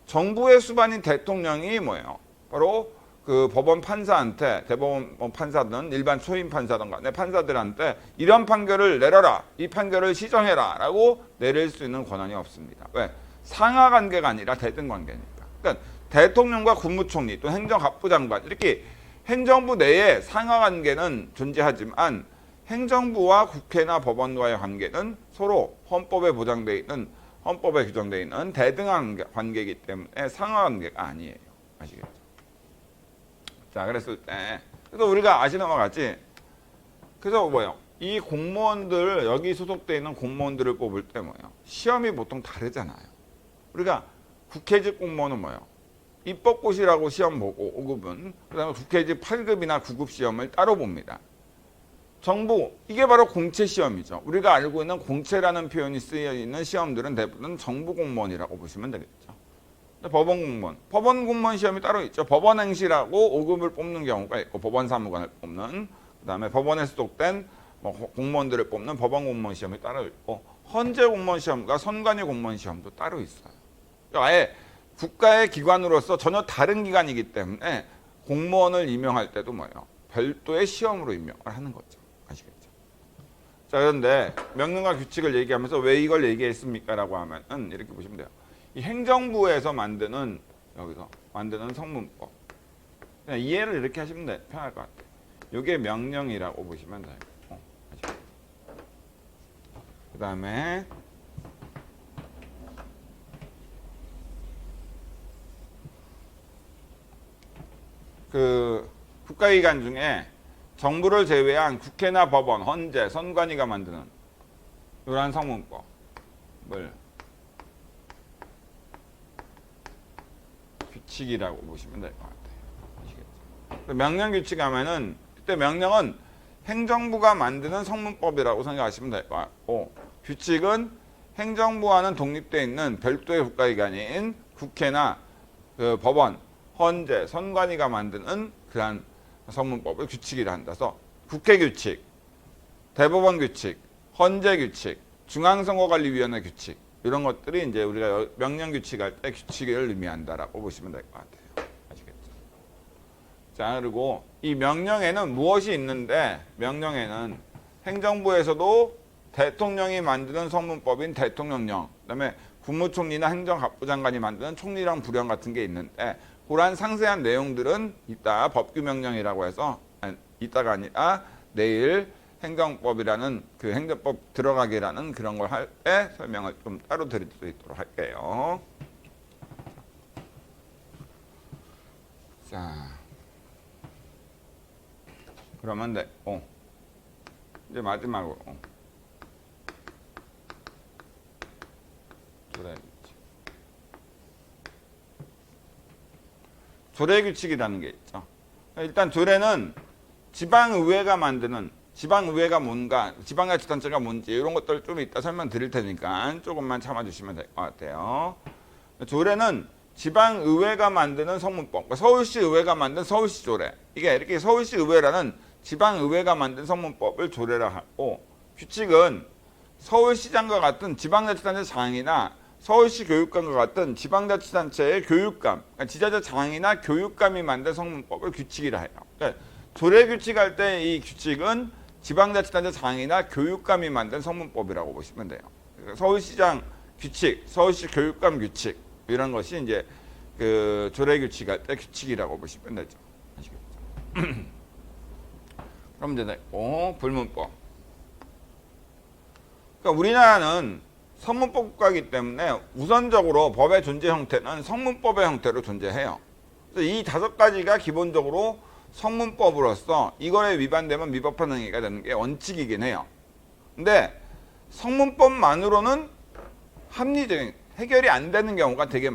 정부의 수반인 대통령이 뭐예요? 바로 그 법원 판사한테 대법원 판사든 일반 초임 판사든 간에 판사들한테 이런 판결을 내려라. 이 판결을 시정해라. 라고 내릴 수 있는 권한이 없습니다. 왜? 상하 관계가 아니라 대등 관계니까. 그러니까 대통령과 국무총리 또 행정갑부 장관 이렇게 행정부 내에 상하 관계는 존재하지만 행정부와 국회나 법원과의 관계는 서로 헌법에 보장되어 있는 헌법에 규정되어 있는 대등한 관계이기 때문에 상하 관계가 아니에요. 아시겠죠? 자, 그랬을 때 그래서 우리가 아시는 것 같이 그래서 뭐예요? 이 공무원들 여기 소속되어 있는 공무원들을 뽑을 때 뭐예요? 시험이 보통 다르잖아요. 우리가 국회직 공무원은 뭐예요? 입법고시라고 시험 보고 5급은 그다음에 국회직 8급이나 9급 시험을 따로 봅니다. 정부 이게 바로 공채 시험이죠. 우리가 알고 있는 공채라는 표현이 쓰여 있는 시험들은 대부분 정부 공무원이라고 보시면 되겠죠. 법원 공무원, 법원 공무원 시험이 따로 있죠. 법원 행시라고 5급을 뽑는 경우가 있고 법원 사무관을 뽑는 그다음에 법원에 소속된 뭐 공무원들을 뽑는 법원 공무원 시험이 따로 있고 헌재 공무원 시험과 선관위 공무원 시험도 따로 있어요. 아예 국가의 기관으로서 전혀 다른 기관이기 때문에 공무원을 임명할 때도 뭐예요? 별도의 시험으로 임명을 하는 거죠. 아시겠죠? 자, 그런데 명령과 규칙을 얘기하면서 왜 이걸 얘기했습니까? 라고 하면은 이렇게 보시면 돼요. 이 행정부에서 만드는 여기서 만드는 성문법. 그냥 이해를 이렇게 하시면 편할 것 같아요. 이게 명령이라고 보시면 돼요. 그 다음에 그 국가기관 중에 정부를 제외한 국회나 법원, 헌재, 선관위가 만드는 이러한 성문법을 규칙이라고 보시면 될 것 같아요. 아시겠죠? 명령 규칙 하면은 그때 명령은 행정부가 만드는 성문법이라고 생각하시면 될 것 같고 규칙은 행정부와는 독립되어 있는 별도의 국가기관인 국회나 그 법원, 헌재, 선관위가 만드는 그러한 성문법을 규칙이라 한다서 국회 규칙, 대법원 규칙, 헌재 규칙, 중앙선거관리위원회 규칙 이런 것들이 이제 우리가 명령 규칙할 때 규칙을 의미한다라고 보시면 될 것 같아요. 아시겠죠? 자, 그리고 이 명령에는 무엇이 있는데 명령에는 행정부에서도 대통령이 만드는 성문법인 대통령령, 그다음에 국무총리나 행정갑부 장관이 만드는 총리령 부령 같은 게 있는데 그러한 상세한 내용들은 이따 법규명령이라고 해서 이따가 아니라 내일 행정법이라는 그 행정법 들어가기라는 그런 걸 할 때 설명을 좀 따로 드릴 수 있도록 할게요. 자, 그러면 됐고 이제 마지막으로 조례 규칙이라는 게 있죠. 일단 조례는 지방의회가 만드는, 지방의회가 뭔가, 지방자치단체가 뭔지 이런 것들 좀 이따 설명드릴 테니까 조금만 참아주시면 될 것 같아요. 조례는 지방의회가 만드는 성문법, 그러니까 서울시 의회가 만든 서울시 조례, 이게 이렇게 서울시 의회라는 지방의회가 만든 성문법을 조례라 하고, 규칙은 서울시장과 같은 지방자치단체 장이나 서울시 교육감과 같은 지방자치단체의 교육감, 그러니까 지자체장이나 교육감이 만든 성문법을 규칙이라 해요. 그러니까 조례 규칙할 때 이 규칙은 지방자치단체 장이나 교육감이 만든 성문법이라고 보시면 돼요. 그러니까 서울시장 규칙, 서울시 교육감 규칙 이런 것이 이제 그 조례 규칙할 때 규칙이라고 보시면 되죠. 아시겠죠? 그럼 이제 됐고, 불문법. 그러니까 우리나라는 성문법 국가이기 때문에 우선적으로 법의 존재 형태는 성문법의 형태로 존재해요. 그래서 이 5가지가 기본적으로 성문법으로서 이거에 위반되면 미법한 행위가 되는 게 원칙이긴 해요. 근데 성문법만으로는 합리적인 해결이 안 되는 경우가 되게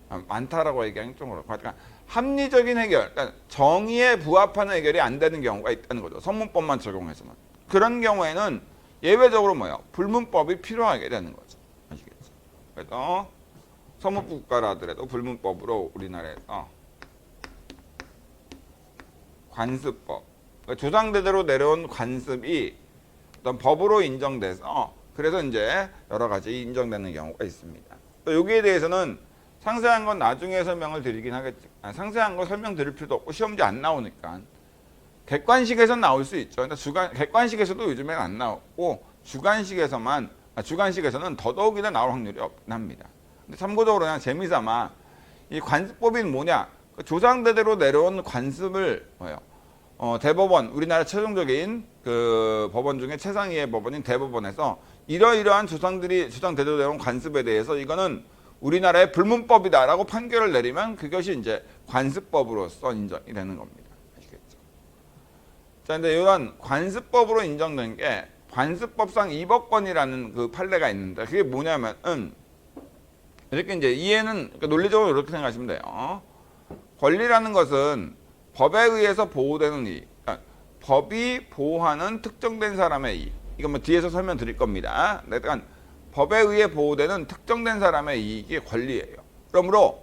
많다라고 얘기하기는 좀 그렇고, 그러니까 합리적인 해결, 그러니까 정의에 부합하는 해결이 안 되는 경우가 있다는 거죠. 성문법만 적용해서는. 그런 경우에는 예외적으로 뭐예요? 불문법이 필요하게 되는 거죠. 아시겠죠? 그래서 성문법 국가라 하더라도 불문법으로 우리나라에서 관습법, 그러니까 조상대대로 내려온 관습이 어떤 법으로 인정돼서 그래서 이제 여러 가지 인정되는 경우가 있습니다. 또 여기에 대해서는 상세한 건 나중에 설명을 드리긴 하겠지만, 상세한 거 설명드릴 필요도 없고 시험지 안 나오니까 객관식에서는 나올 수 있죠. 근데 객관식에서도 요즘에는 안 나오고 주관식에서는 더더욱이나 나올 확률이 없긴 합니다. 근데 참고적으로 그냥 재미삼아 이 관습법이 뭐냐? 조상대대로 내려온 관습을 대법원, 우리나라 최종적인 그 법원 중에 최상위의 법원인 대법원에서 이러이러한 조상대대로 내려온 관습에 대해서 이거는 우리나라의 불문법이다라고 판결을 내리면 그것이 이제 관습법으로서 인정이 되는 겁니다. 아시겠죠? 자, 근데 이런 관습법으로 인정된 게 관습법상 2법권이라는 그 판례가 있는데, 그게 뭐냐면은 이렇게 이제 이해는, 그러니까 논리적으로 이렇게 생각하시면 돼요. 권리라는 것은 법에 의해서 보호되는 이익, 그러니까 법이 보호하는 특정된 사람의 이익. 이건 뭐 뒤에서 설명드릴 겁니다. 그러니까 법에 의해 보호되는 특정된 사람의 이익이 권리예요. 그러므로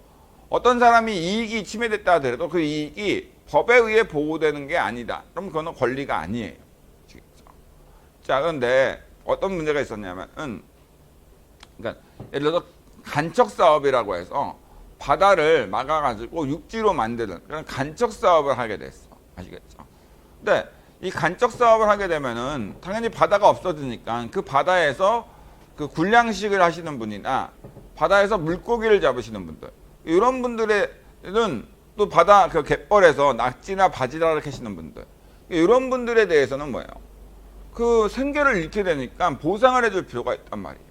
어떤 사람이 이익이 침해됐다 하더라도 그 이익이 법에 의해 보호되는 게 아니다. 그럼 그거는 권리가 아니에요. 아시겠죠? 자, 그런데 어떤 문제가 있었냐면은, 그러니까 예를 들어서 간척 사업이라고 해서 바다를 막아가지고 육지로 만드는 그런 간척 사업을 하게 됐어. 아시겠죠? 근데 이 간척 사업을 하게 되면은 당연히 바다가 없어지니까 그 바다에서 그 군량식을 하시는 분이나 바다에서 물고기를 잡으시는 분들, 이런 분들에는 또 바다 그 갯벌에서 낙지나 바지락을 캐시는 분들, 이런 분들에 대해서는 뭐예요? 그 생계를 잃게 되니까 보상을 해줄 필요가 있단 말이에요.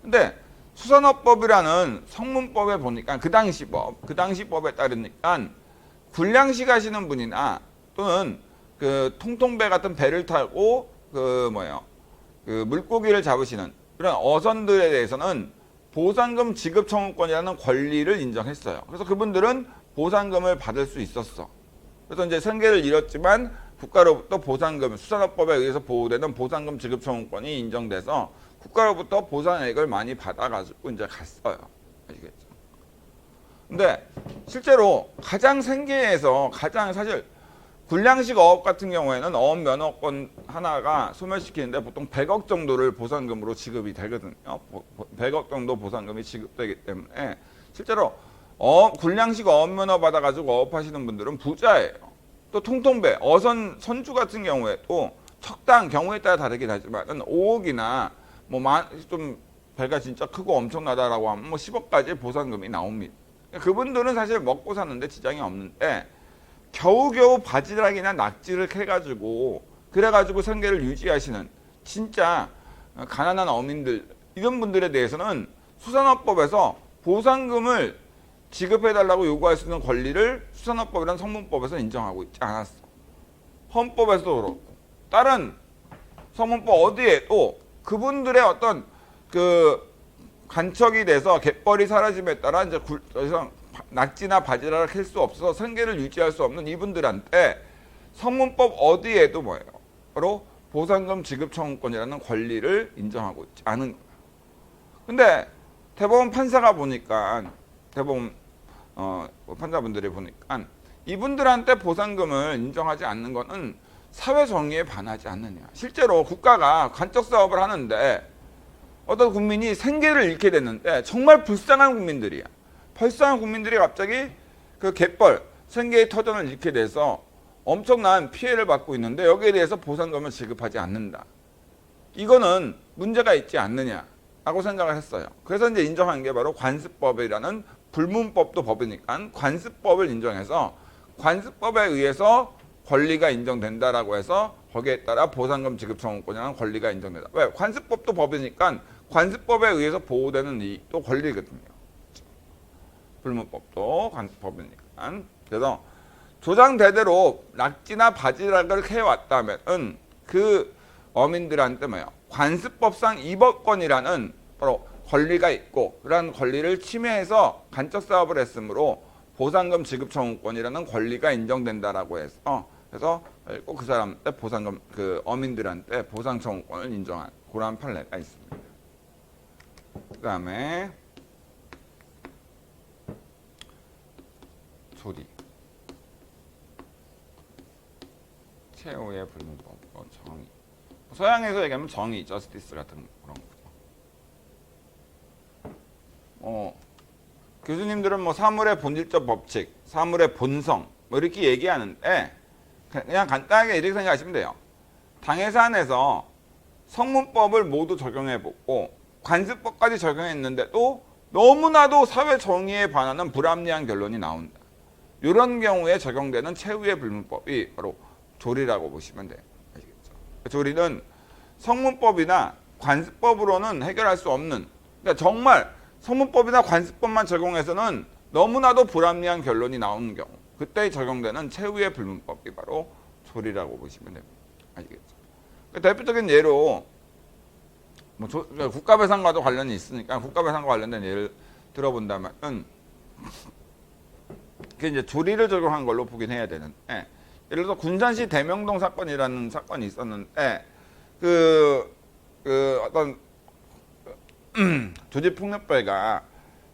근데 수산업법이라는 성문법에 보니까 그 당시 법에 따르니까 군량식 하시는 분이나 또는 그 통통배 같은 배를 타고 그 물고기를 잡으시는 이런 어선들에 대해서는 보상금 지급 청구권이라는 권리를 인정했어요. 그래서 그분들은 보상금을 받을 수 있었어. 그래서 이제 생계를 잃었지만 국가로부터 보상금, 수산업법에 의해서 보호되는 보상금 지급 청구권이 인정돼서 국가로부터 보상액을 많이 받아가지고 이제 갔어요. 아시겠죠? 근데 실제로 가장 생계에서 가장 사실 군량식 어업 같은 경우에는 어업 면허권 하나가 소멸시키는데 보통 100억 정도를 보상금으로 지급이 되거든요. 100억 정도 보상금이 지급되기 때문에 실제로 군량식 어업 면허 받아가지고 어업하시는 분들은 부자예요. 또 통통배, 어선 선주 같은 경우에도 척당 경우에 따라 다르긴 하지만 5억이나 좀 배가 진짜 크고 엄청나다라고 하면 10억까지 보상금이 나옵니다. 그분들은 사실 먹고 사는데 지장이 없는데 겨우겨우 바지락이나 낙지를 캐가지고 그래가지고 생계를 유지하시는 진짜 가난한 어민들, 이런 분들에 대해서는 수산업법에서 보상금을 지급해달라고 요구할 수 있는 권리를 수산업법이라는 성문법에서 인정하고 있지 않았어. 헌법에서도 그렇고 다른 성문법 어디에도 그분들의 어떤 그 간척이 돼서 갯벌이 사라짐에 따라 이제 더 이상 낙지나 바지락을 캘 수 없어서 생계를 유지할 수 없는 이분들한테 성문법 어디에도 뭐예요? 바로 보상금 지급 청구권이라는 권리를 인정하고 있지 않은 거예요. 근데 대법원 판사가 보니까 대법원 판사분들이 보니까 이분들한테 보상금을 인정하지 않는 것은 사회 정의에 반하지 않느냐. 실제로 국가가 간척 사업을 하는데 어떤 국민이 생계를 잃게 됐는데 정말 불쌍한 국민들이야. 불쌍한 국민들이 갑자기 그 갯벌 생계의 터전을 잃게 돼서 엄청난 피해를 받고 있는데 여기에 대해서 보상금을 지급하지 않는다. 이거는 문제가 있지 않느냐라고 생각을 했어요. 그래서 이제 인정한 게 바로 관습법이라는 불문법도 법이니까 관습법을 인정해서 관습법에 의해서 권리가 인정된다라고 해서 거기에 따라 보상금 지급 청구권이라는 권리가 인정된다. 왜? 관습법도 법이니까 관습법에 의해서 보호되는 이익도 권리거든요. 불문법도 관습법이니까. 그래서 조상대대로 낙지나 바지락을 캐왔다면 그 어민들한테 뭐예요? 관습법상 입업권이라는 바로 권리가 있고 그러한 권리를 침해해서 간척 사업을 했으므로 보상금 지급 청구권이라는 권리가 인정된다라고 해서 그래서 꼭 그 사람한테 보상금 그 어민들한테 보상 청구권을 인정한 그러한 판례가 있습니다. 그다음에 조리 최후의 불문법 정의 서양에서 얘기하면 정의, 저스티스 같은 그런 거죠. 교수님들은 뭐 사물의 본질적 법칙, 사물의 본성 뭐 이렇게 얘기하는데 그냥 간단하게 이렇게 생각하시면 돼요. 당해산에서 성문법을 모두 적용해보고 관습법까지 적용했는데도 너무나도 사회 정의에 반하는 불합리한 결론이 나온다. 이런 경우에 적용되는 최후의 불문법이 바로 조리라고 보시면 돼요. 아시겠죠? 조리는 성문법이나 관습법으로는 해결할 수 없는, 그러니까 정말 성문법이나 관습법만 적용해서는 너무나도 불합리한 결론이 나오는 경우, 그때 적용되는 최후의 불문법이 바로 조리라고 보시면 됩니다. 아시겠죠? 대표적인 예로 뭐 국가배상과도 관련이 있으니까 국가배상과 관련된 예를 들어본다면 그게 이제 조리를 적용한 걸로 보긴 해야 되는데, 예를 들어서 군산시 대명동 사건이라는 사건이 있었는데 어떤 조직폭력배가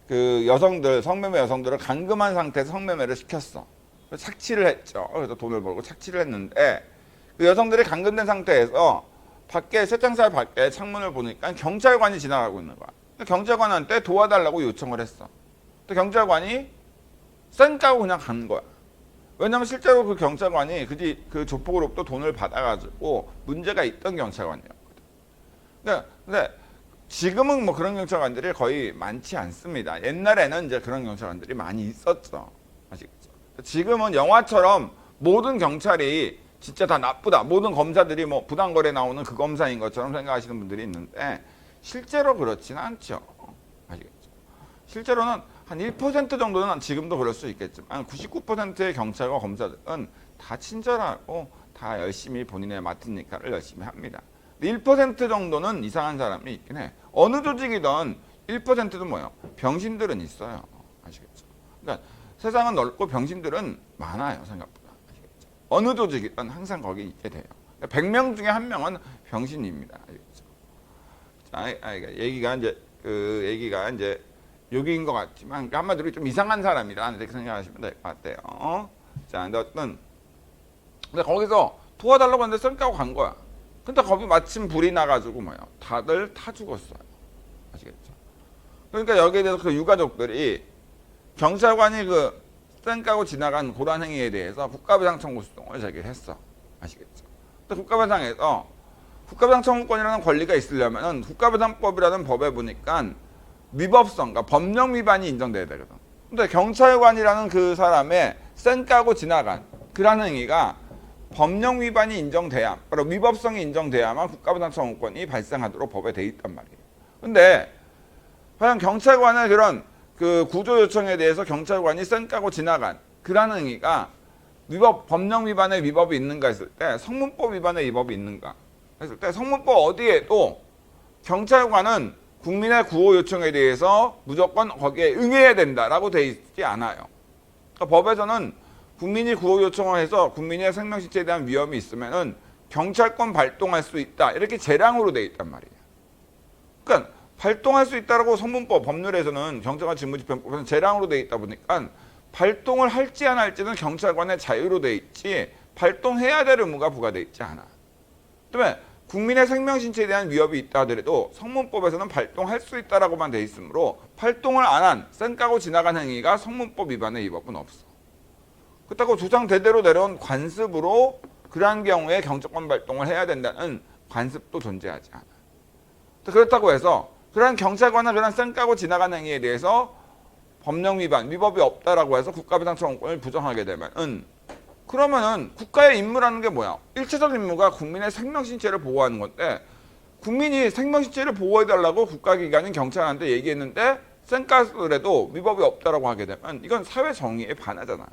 그 여성들 성매매 여성들을 감금한 상태에서 성매매를 시켰어. 그래서 착취를 했죠. 그래서 돈을 벌고 착취를 했는데 그 여성들이 감금된 상태에서 밖에 쇠창살 밖에 창문을 보니까 경찰관이 지나가고 있는 거야. 경찰관한테 도와달라고 요청을 했어. 또 경찰관이 쌩 까고 그냥 간 거야. 왜냐면 실제로 그 경찰관이 그 조폭으로부터 돈을 받아가지고 문제가 있던 경찰관이었거든. 근데 지금은 뭐 그런 경찰관들이 거의 많지 않습니다. 옛날에는 이제 그런 경찰관들이 많이 있었죠. 아시겠죠? 지금은 영화처럼 모든 경찰이 진짜 다 나쁘다. 모든 검사들이 뭐 부당거래 나오는 그 검사인 것처럼 생각하시는 분들이 있는데 실제로 그렇지는 않죠. 아시겠죠? 실제로는 한 1% 정도는 지금도 그럴 수 있겠지만 99%의 경찰과 검사들은 다 친절하고 다 열심히 본인의 맡은 역할을 열심히 합니다. 1% 정도는 이상한 사람이 있긴 해. 어느 조직이든 1%도 뭐예요? 병신들은 있어요. 아시겠죠? 그러니까 세상은 넓고 병신들은 많아요. 생각보다. 아시겠죠? 어느 조직이든 항상 거기 있게 돼요. 100명 중에 1명은 병신입니다. 아시겠죠? 자, 얘기가 이제 여기인 것 같지만 한마디로 좀 이상한 사람이다 이렇게 생각하시면 될 것 같아요. 자, 근데 거기서 도와달라고 했는데 쌩 까고 간 거야. 근데 거기 마침 불이 나가지고 뭐예요? 다들 타 죽었어요. 아시겠죠? 그러니까 여기에 대해서 그 유가족들이 경찰관이 그 쌩 까고 지나간 고란 행위에 대해서 국가배상 청구 소송을 제기했어. 아시겠죠? 근데 국가배상에서 국가배상 청구권이라는 권리가 있으려면은 국가배상법이라는 법에 보니까 위법성, 그러니까 법령 위반이 인정돼야 되거든. 근데 경찰관이라는 그 사람의 쌩 까고 지나간 그런 행위가 법령 위반이 인정돼야, 바로 위법성이 인정돼야만 국가배상 청구권이 발생하도록 법에 돼 있단 말이에요. 근데 과연 경찰관의 그런 그 구조 요청에 대해서 경찰관이 쌩까고 지나간 그라는 행위가 위법, 법령 위반의 위법이 있는가 했을 때 성문법 위반의 위법이 있는가 했을 때 성문법 어디에도 경찰관은 국민의 구호 요청에 대해서 무조건 거기에 응해야 된다라고 돼 있지 않아요. 그러니까 법에서는 국민이 구호 요청을 해서 국민의 생명신체에 대한 위험이 있으면은 경찰권 발동할 수 있다 이렇게 재량으로 돼 있단 말이에요. 그러니까 발동할 수 있다라고 성문법 법률에서는 경찰관 직무집행법에서는 재량으로 돼 있다 보니까 발동을 할지 안 할지는 경찰관의 자유로 돼 있지 발동해야 될 의무가 부과돼 있지 않아. 그다음에 국민의 생명신체에 대한 위협이 있다 하더라도 성문법에서는 발동할 수 있다라고만 돼 있으므로 발동을 안 한 쌩까고 지나간 행위가 성문법 위반의 위법은 없어. 그렇다고 조상 대대로 내려온 관습으로 그러한 경우에 경찰권 발동을 해야 된다는 관습도 존재하지 않아. 그렇다고 해서 그러한 경찰관은 그러한 쌩까고 지나간 행위에 대해서 법령 위반, 위법이 없다라고 해서 국가배상청구권을 부정하게 되면은 그러면은 국가의 임무라는 게 뭐야? 일차적 임무가 국민의 생명신체를 보호하는 건데 국민이 생명신체를 보호해달라고 국가기관인 경찰한테 얘기했는데 쌩까더라도 위법이 없다라고 하게 되면 이건 사회 정의에 반하잖아요.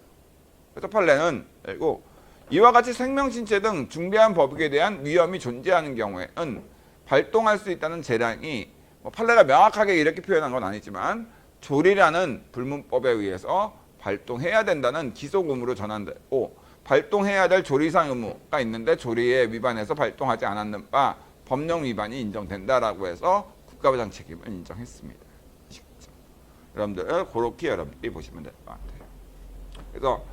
그래서 판례는 그리고 이와 같이 생명신체 등 중대한 법익에 대한 위험이 존재하는 경우에는 발동할 수 있다는 재량이 판례가 명확하게 이렇게 표현한 건 아니지만 조리라는 불문법에 의해서 발동해야 된다는 기속 의무로 전환되고 발동해야 될 조리상 의무가 있는데 조리에 위반해서 발동하지 않았는 바 법령 위반이 인정된다라고 해서 국가배상 책임을 인정했습니다. 여러분들 그렇게 여러분들이 보시면 될 것 같아요. 그래서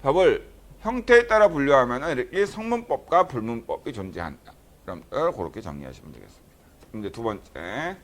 법을 형태에 따라 분류하면 이렇게 성문법과 불문법이 존재한다. 여러분들 그렇게 정리하시면 되겠습니다. 이제 두 번째.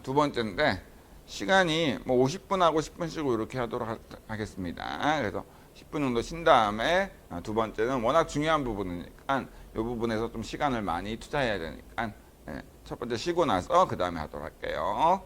두 번째인데 시간이 뭐 50분하고 10분씩 이렇게 하도록 하겠습니다. 그래서 10분 정도 쉰 다음에 두 번째는 워낙 중요한 부분이니까 이 부분에서 좀 시간을 많이 투자해야 되니까 첫 번째 쉬고 나서 그 다음에 하도록 할게요.